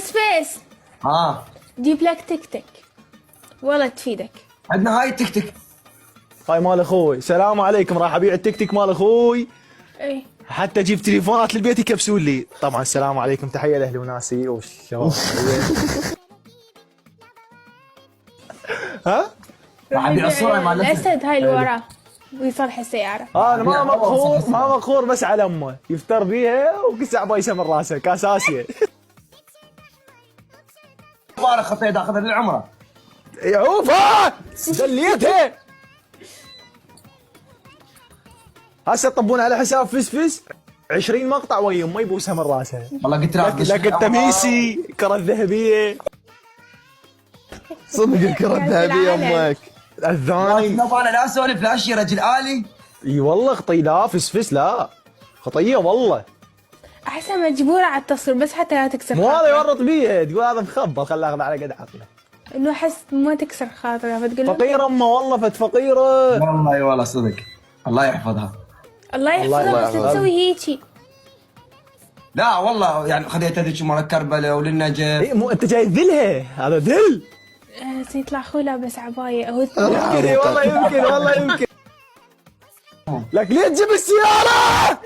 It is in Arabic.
فسفس جيب لك تك تك والله تفيدك. عندنا هاي التك تك. هاي مال اخوي. السلام عليكم، راح ابيع التك تك مال اخوي. ايه حتى اجيب تليفونات للبيت يكبسون لي. طبعا السلام عليكم، تحيه لاهلي وناسي والشباب. ها؟ راح ابيع الصورة مال الاسد هاي اللي وراه ويصلح السيارة. انا ما مقهور، ما مقهور، بس على امه يفتر بيها وكل ساعه بايسه من راسه كاساسيه. مبارك خطيت اخذها للعمره. يعوفها دليتها. هسه طبون على حساب فسفس 20 مقطع ويا امه يبوسها من راسها. والله قلت لك التميسي الكره الذهبيه. صدق الكرة الذهبية امك. الثاني انا لا اسولف لا شيء رجل الي. اي والله خطي، لا فسفس لا خطيه والله. احسن مجبورة على التصوير بس حتى لا تكسر مو هذا خاطره. يورط بيه، تقول هذا مخبل خلاه اخذ على قد عقله. انه احس ما تكسر خاطره فتقول له فقيره امه والله، فت فقيره. والله والله صدق. الله يحفظها. الله يحفظها بس يحفظها. تسوي هيجي. لا والله يعني خذيت هذيك مال كربلاء وللنجف. اي مو انت جاي تذلها، هذا ذل. سيطلع اخوي لابس عباية او يمكن والله يمكن والله يمكن. لك ليه تجيب السياره؟